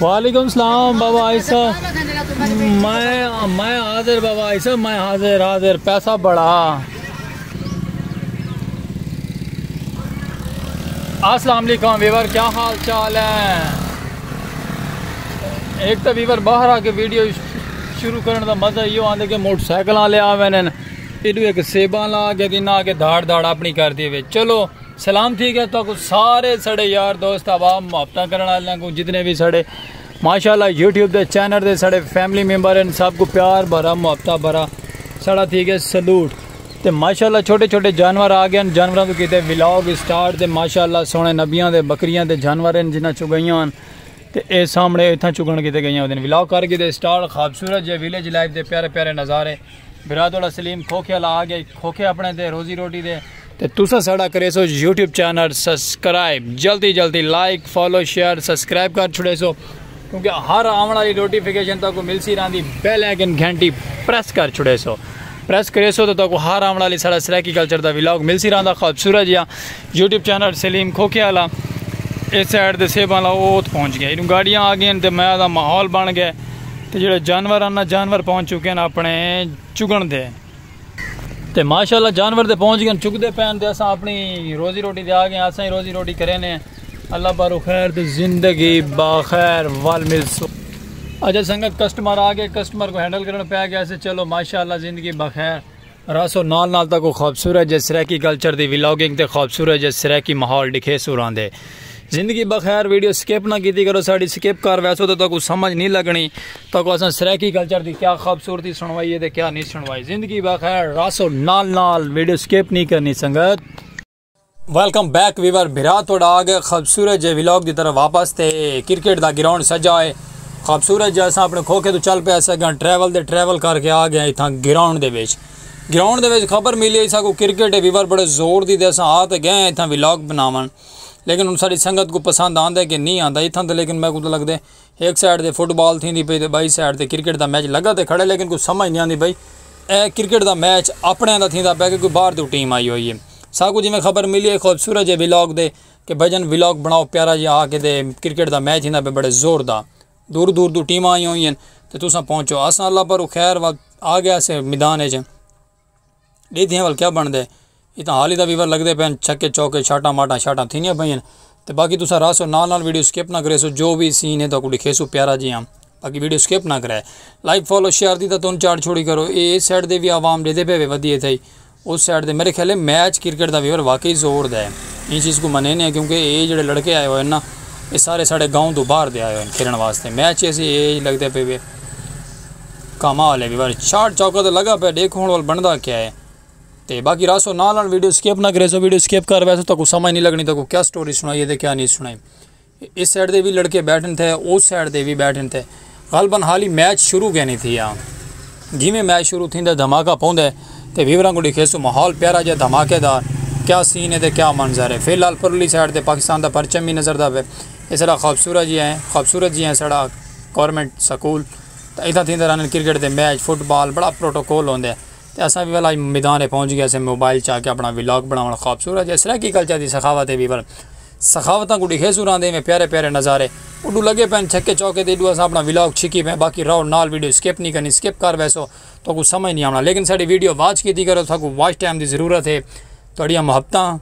वालेकुम सलाम बाबा आयसा। मैं हाजिर बाबा आयसा, मैं हाजिर हाजिर। पैसा बढ़ा। अस्सलाम वालेकुम वीवर, क्या हाल चाल है? एक तो वीवर बाहर आके वीडियो शुरू करने का मज़ा यो आंदे कि मोटरसाइकिल ले आवे ने इडू एक सेबा ला के दिन आके धाड़ धाड़ अपनी कर दी। चलो सलाम ठीक है। तो सारे साढ़े यार दोस्त आवाम मुहब्बत करने वाले को जितने भी साढ़े माशाल्लाह यूट्यूब के चैनल के साढ़े फैमिली मेंबर हैं, सबको प्यार भरा मुहब्बत भरा साढ़ा ठीक है सलूट। तो माशाल्लाह छोटे छोटे जानवर आ गए, जानवरों को कितने व्लॉग स्टार्ट थे। माशाल्लाह सोने नबियां दे बकरियां दे जानवर हैं जिन्हें चुगाइयां तो ये सामने इतना चुगन कितने गई उस दिन व्लॉग कर कितने स्टार्ट। खूबसूरत जो विलेज लाइफ के प्यारे प्यारे नज़ारे। बिरादोला सलीम खोखे ला आ गए, खोखे अपने दे रोजी रोटी दे। तो तुसा साड़ा करे सो यूट्यूब चैनल सब्सक्राइब, जल्दी जल्दी लाइक फॉलो शेयर सब्सक्राइब कर छुड़े सो, क्योंकि हर आने वाली नोटिफिकेशन तक मिलती रही। बेल आइकन घंटी प्रेस कर छुड़े सो, प्रेस करे सो तो हर आने वाली साढ़ा सराकी कल्चर का व्लॉग मिलती रहा। खूबसूरत या यूट्यूब चैनल सलीम खोखे वाला इस साइड के सेब वाला वो पहुँच गया। इन गाड़ियाँ आ गई तो मैं का माहौल बन गया। तो जो जानवर आना जानवर पहुँच चुके हैं अपने चुगन दे। तो माशाल्लाह जानवर तो पहुँच गए चुगते पैन तो असा अपनी रोजी रोटी दे आ गए। असा ही रोजी रोटी करें ने अल्लाह बारो खैर तो जिंदगी बाखैर वाल मिलसो। अच्छा संगत कस्टमर आ गए, कस्टमर को हैंडल करना पै गया ऐसे। चलो माशाल्लाह जिंदगी बखैर रासो नाल नाल तक खूबसूरत जे सराकी कल्चर दी व्लॉगिंग ते खूबसूरत जे सराकी माहौल दिखे सुरांदे। जिंदगी बखैर वीडियो स्किप ना की करो, साड़ी स्किप कर वैसो तो कुछ समझ नहीं लगनी। तो असा सराकी कल्चर की क्या खूबसूरती सुनवाई है तो क्या नहीं सुनवाई। जिंदगी बखैर रासो नाल नाल वीडियो स्किप नहीं करनी संगत। वेलकम बैक वीवर, बिरा थोड़ा आ गए खूबसूरत जे व्लॉग की तरफ वापस। थे क्रिकेट का ग्राउंड सजा है खूबसूरत जैसा अपने खोखे तो चल पे सकें ट्रैवल करके आ गए इतना ग्राउंड के खबर मिली साकू क्रिकेट वीवर बड़े जोर दी अस आ तो गए इतना व्लॉग बनावन। लेकिन हम सारी संगत को पसंद आंदा कि नहीं आंदा इतना तो। लेकिन मैं को लगते एक साइड से फुटबॉल थी पई तो बाई साइड से क्रिकेट का मैच लगा तो खड़े। लेकिन कुछ समझ नहीं आती भाई ए क्रिकेट का मैच अपने का थी पै कि कोई बाहर की टीम आई हुई है। साकू जिमें खबर मिली है खूबसूरत जे व्लॉग दे कि भजन व्लॉग बनाओ प्यारा जी आके दे क्रिकेट का मैच हिंदा पे बड़े जोरदार दूर दूर टीम आई हुई हैं। तो तुसा पहुँचो असा अल्लाह पर खैर आ गया से मैदान डी वाल क्या बनते इतना हाल ही वीवर लगते पे छक्के चौके शाटा माटा शाटा थी पई। तो बाकी तुसा रासो नाल वीडियो स्किप ना करे सो, जो भी सीन है तो दिखेसो प्यारा जी। हाँ बाकी वीडियो स्किप ना कराए, लाइक फॉलो शेयर दी तो तुम चार छोड़ी करो। ये इस साइड के भी आवाम देते पे वधिए थे उस साइड के। मेरे ख्याल मैच क्रिकेट का वीवर वाकई जोर है। इन चीज़ को मने नहीं क्योंकि ये जो लड़के आए हुए हैं ना ये सारे साढ़े गाँव तो बाहर दे आए हुए खेलने वास्ते। मैच ऐसे ये लगते पे वे कमाल है वीवर। शाट चौका तो लगा पे देखो वाल बनता क्या है। तो बाकी रासो नाल वीडियो स्किप ना करे सो, वीडियो स्किप कर वैसे तो कुछ समझ नहीं लगनी तो क्या स्टोरी सुनाई है क्या नहीं सुनाई। इस साइड के भी लड़के बैठे थे उस साइड के भी बैठे थे। गलबन हाल ही मैच शुरू क्या नहीं थी। यहाँ जिमें मैच शुरू थी धमाका पौंदा तो वीवरों को दिखेसो माहौल प्यारा जहा धमाकेदार क्या सीन है तो क्या मंजर है। फिलहाल परली साइड से पाकिस्तान का परचम भी नजर दा पे। ये सारा खूबसूरत जी हैं सारा गौरमेंट स्कूल। तो इतना थी रन क्रिकेट के मैच फुटबॉल बड़ा प्रोटोकॉल होंगे। तो असा भी वाला मैदान पहुँच गया से मोबाइल चा के अपना व्लॉग बनाना खूबसूरत है सराकी कल्चर की सखावत है वीवर। सखावत को दिखे सुरांदे में प्यारे प्यारे नज़ारे उडू लगे पैन छक्के चौके दे अस अपना व्लॉग छिकी पे। बाकी रहो नाल वीडियो स्किप नहीं करनी, स्किप कर वैसो तो कुछ समझ नहीं आना। लेकिन साड़ी वीडियो वॉच की करो तो वॉच टाइम की जरूरत है। थोड़िया मुहब्बतां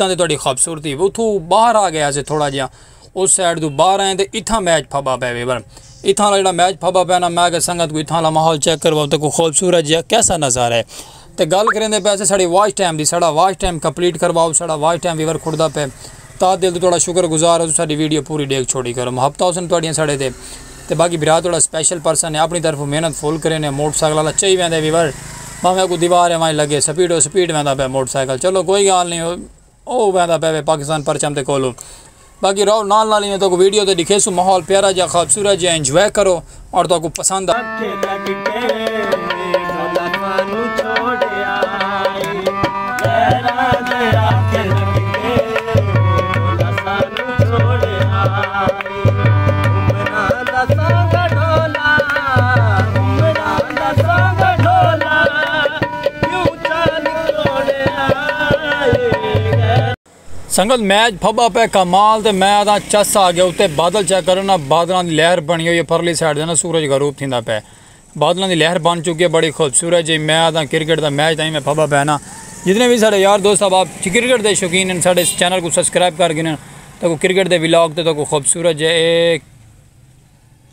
ते खूबसूरती उतों बाहर आ गया से थोड़ा जहा उस साइड तो बाहर आए तो इतना मैच फबा पै वीवर। इतना जो मैच फबा पै ना मैं संगत को इतना माहौल चेक करवाओ तो खूबसूरत जहा कैसा नज़ारा है। तो गल करें पैसे साड़ी वॉच टाइम की साड़ा वॉच टाइम कंप्लीट करवाओ। साड़ा वॉच टाइम वीवर खुड़दा पे ता दिल तो थोड़ा शुक्रगुजार हो साड़ी वीडियो पूरी देख छोड़ी करो मुहब्बत उसन थोड़ियां साढ़े ते। तो बाकी बिरा थोड़ा स्पेशल पर्सन है अपनी तरफ मेहनत फुल करें मोटरसाइकिल वाला चाहिए वेंदे वीवर भावें को दीवार है वहीं लगे स्पीड वहदा पे मोटरसाइकिल। चलो कोई गल नहीं वो वहदा पे पाकिस्तान परचम ते कोलो। बाकी रहो नाल नाल ही तो वीडियो तो दिखेसो माहौल प्यारा जहा खूबसूरत जहा इंजॉय करो और तो पसंद संगत मैच फब्बा पे कमाल ते मैं आदा चस आ गया उत्ते बादल चेक करो ना बादलों की लहर बनी हुई है परली साइड से ना सूरज का रूप थींदा पे बादलों की लहर बन चुकी है बड़ी खूबसूरत जी मैं आदा क्रिकेट का मैच ताई मैं फब्बा पे ना जितने भी सारे यार दोस्त अब आप क्रिकेट के शौकीन हैं साढ़े चैनल को सब्सक्राइब कर गिन तो क्रिकेट के विलॉग तो खूबसूरत जे एक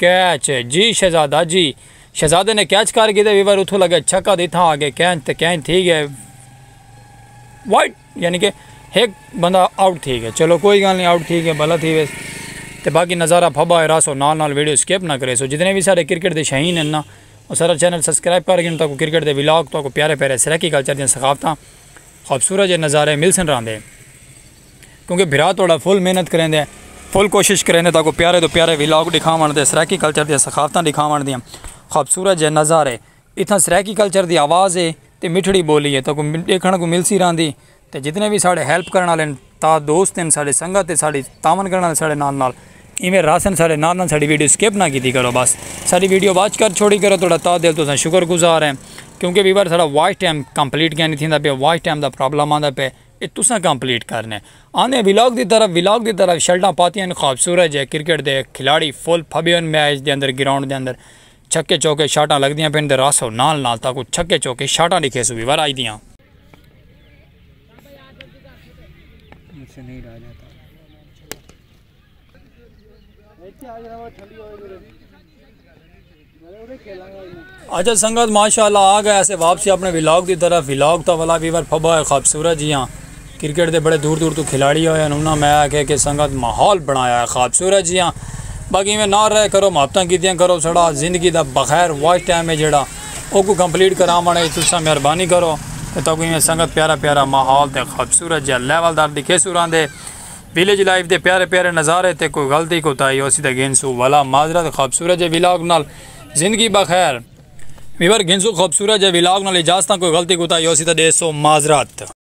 कैच जी शहजादा जी शहजादे ने कैच कर गए वीवर उतों लगे छक्का दी था आगे कैच तो कैच ठीक है वाइट यानी कि एक बंदा आउट ठीक है चलो कोई गल नहीं आउट ठीक है भला थी वैसे तो बाकी नज़ारा फब्बा है रासो नाल वीडियो स्किप ना करे सो जितने भी सारे क्रिकेट के शहीन हैं ना वो सारा चैनल सब्सक्राइब कर गिन तो क्रिकेट के विलॉग तो प्यारे प्यारे सरैकी कल्चर दी सकाफत खूबसूरत जे नज़ारे मिल सन रहे क्योंकि बिरा थोड़ा फुल मेहनत करेंगे फुल कोशिश करेंगे तो प्यारे तो प्यारे विलॉग दिखावन दे सरैकी कल्चर दी सकाफत दिखावन दियाँ खूबसूरत जे नज़ारे इतना सरैकी कल्चर की आवाज़ है तो मिठड़ी बोली है तो देखने को मिल सी रही तो जितने भी साढ़े हेल्प करने वाले ता दोस्त हैं साढ़े संगत है साड़ी तावन करने वाले साढ़े नाल इवें रासन साढ़े नाल साड़ी वीडियो स्किप ना की करो बस सारी वीडियो वाच कर छोड़ी करो थोड़ा ता दिल तो शुक्रगुजार हैं क्योंकि वीवर सारा वॉच टाइम कंप्लीट क्या नहीं थी पे वॉच टाइम का प्रॉब्लम आता पे ये तुसा कंप्लीट करने आने विलॉग की तरफ शर्टा पातियां खूबसूरत है क्रिकेट के खिलाड़ी फुल फबियन मैच के अंदर ग्राउंड के अंदर छक्के चौके शाटा लगदियां पेन दे रासो नाल ताको छक्के चौके शाटा दिखे सो वीवर आई दियां नहीं रह जाता अच्छा संगत माशाल्लाह आ गया ऐसे वापसी अपने विलॉग की तरफ विलॉग तो वाला वीवर फबा है खूबसूरत जी हाँ क्रिकेट के बड़े दूर दूर तो खिलाड़ी होए उन्होंने मैं आके कि संगत माहौल बनाया है खूबसूरत जी हाँ बाकी में ना रहे करो मुहब्बत कीतियां करो साड़ा जिंदगी का बखैर वॉच टाइम है जोड़ा वो कंप्लीट कराने तुसा मेहरबानी करो तो में संगत प्यारा प्यारा माहौल तो खूबसूरत जहा लेवलदार दिखे सुरां दे विलेज लाइफ के प्यारे प्यारे नज़ारे ते कोई गलती कोताही उसी तो गिनसू वाला माजरत खूबसूरत जे विलॉग नाल जिंदगी बखैर वीवर गिनसू खूबसूरत जे विलॉग नाल इजाजत कोई गलती कोताही उसी तो 150 माजरत।